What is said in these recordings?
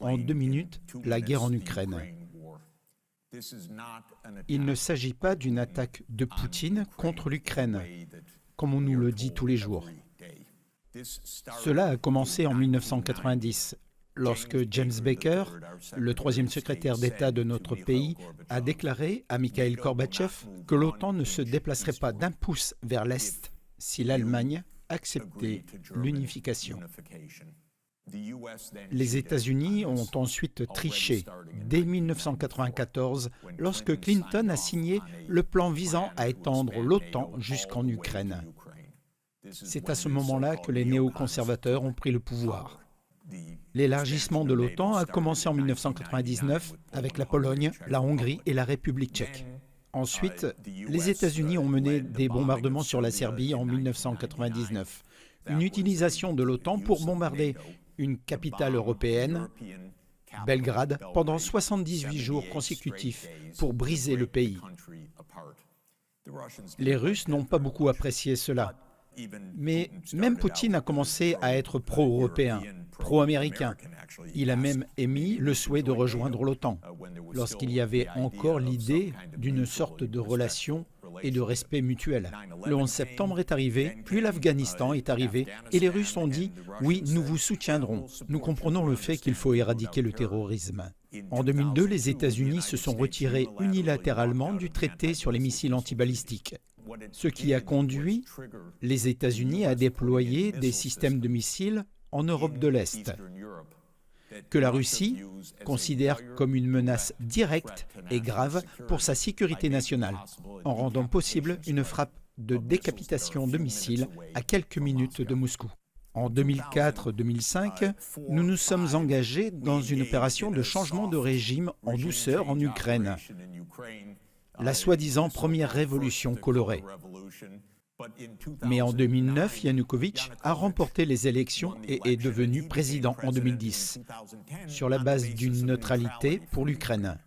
En 2 minutes, la guerre en Ukraine. Il ne s'agit pas d'une attaque de Poutine contre l'Ukraine, comme on nous le dit tous les jours. Cela a commencé en 1990, lorsque James Baker, le troisième secrétaire d'État de notre pays, a déclaré à Mikhail Gorbatchev que l'OTAN ne se déplacerait pas d'un pouce vers l'Est si l'Allemagne acceptait l'unification. Les États-Unis ont ensuite triché dès 1994 lorsque Clinton a signé le plan visant à étendre l'OTAN jusqu'en Ukraine. C'est à ce moment-là que les néoconservateurs ont pris le pouvoir. L'élargissement de l'OTAN a commencé en 1999 avec la Pologne, la Hongrie et la République tchèque. Ensuite, les États-Unis ont mené des bombardements sur la Serbie en 1999. Une utilisation de l'OTAN pour bombarder une capitale européenne, Belgrade, pendant 78 jours consécutifs pour briser le pays. Les Russes n'ont pas beaucoup apprécié cela. Mais même Poutine a commencé à être pro-européen, pro-américain. Il a même émis le souhait de rejoindre l'OTAN, lorsqu'il y avait encore l'idée d'une sorte de relation et de respect mutuel. Le 11 septembre est arrivé, puis l'Afghanistan est arrivé, et les Russes ont dit « Oui, nous vous soutiendrons. Nous comprenons le fait qu'il faut éradiquer le terrorisme. » En 2002, les États-Unis se sont retirés unilatéralement du traité sur les missiles antibalistiques, ce qui a conduit les États-Unis à déployer des systèmes de missiles en Europe de l'Est, que la Russie considère comme une menace directe et grave pour sa sécurité nationale, en rendant possible une frappe de décapitation de missiles à quelques minutes de Moscou. En 2004-2005, nous nous sommes engagés dans une opération de changement de régime en douceur en Ukraine, la soi-disant première révolution colorée. Mais en 2009, Yanukovych a remporté les élections et est devenu président en 2010, sur la base d'une neutralité pour l'Ukraine.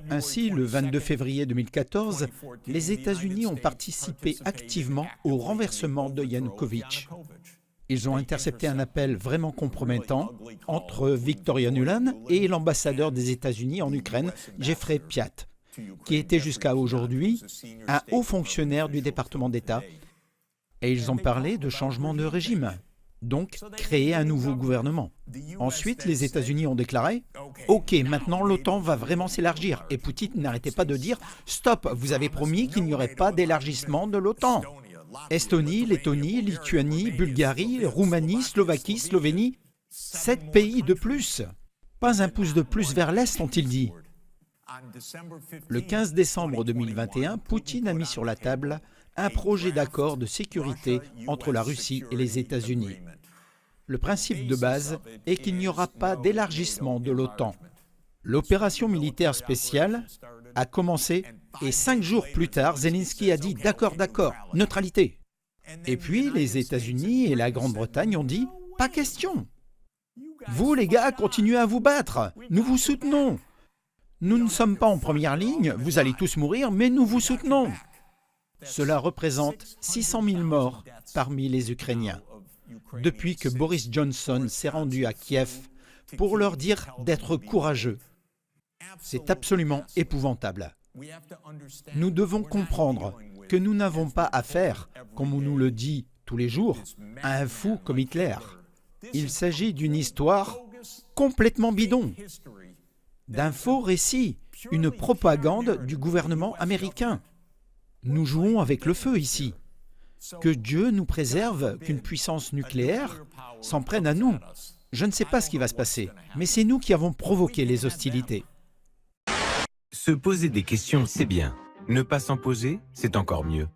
Ainsi, le 22 février 2014, les États-Unis ont participé activement au renversement de Yanukovych. Ils ont intercepté un appel vraiment compromettant entre Victoria Nuland et l'ambassadeur des États-Unis en Ukraine, Jeffrey Piat, qui était jusqu'à aujourd'hui un haut fonctionnaire du département d'État. Et ils ont parlé de changement de régime, donc créer un nouveau gouvernement. Ensuite, les États-Unis ont déclaré « Ok, maintenant l'OTAN va vraiment s'élargir ». Et Poutine n'arrêtait pas de dire « Stop, vous avez promis qu'il n'y aurait pas d'élargissement de l'OTAN ». Estonie, Lettonie, Lituanie, Bulgarie, Roumanie, Slovaquie, Slovénie, 7 pays de plus. Pas un pouce de plus vers l'Est, ont-ils dit. Le 15 décembre 2021, Poutine a mis sur la table un projet d'accord de sécurité entre la Russie et les États-Unis. Le principe de base est qu'il n'y aura pas d'élargissement de l'OTAN. L'opération militaire spéciale a commencé et 5 jours plus tard, Zelensky a dit « D'accord, d'accord, neutralité ». Et puis les États-Unis et la Grande-Bretagne ont dit « Pas question. Vous les gars, continuez à vous battre, nous vous soutenons. Nous ne sommes pas en première ligne, vous allez tous mourir, mais nous vous soutenons. » Cela représente 600 000 morts parmi les Ukrainiens, depuis que Boris Johnson s'est rendu à Kiev pour leur dire d'être courageux. C'est absolument épouvantable. Nous devons comprendre que nous n'avons pas affaire, comme on nous le dit tous les jours, à un fou comme Hitler. Il s'agit d'une histoire complètement bidon, d'un faux récit, une propagande du gouvernement américain. Nous jouons avec le feu ici. Que Dieu nous préserve qu'une puissance nucléaire s'en prenne à nous. Je ne sais pas ce qui va se passer, mais c'est nous qui avons provoqué les hostilités. Se poser des questions, c'est bien. Ne pas s'en poser, c'est encore mieux.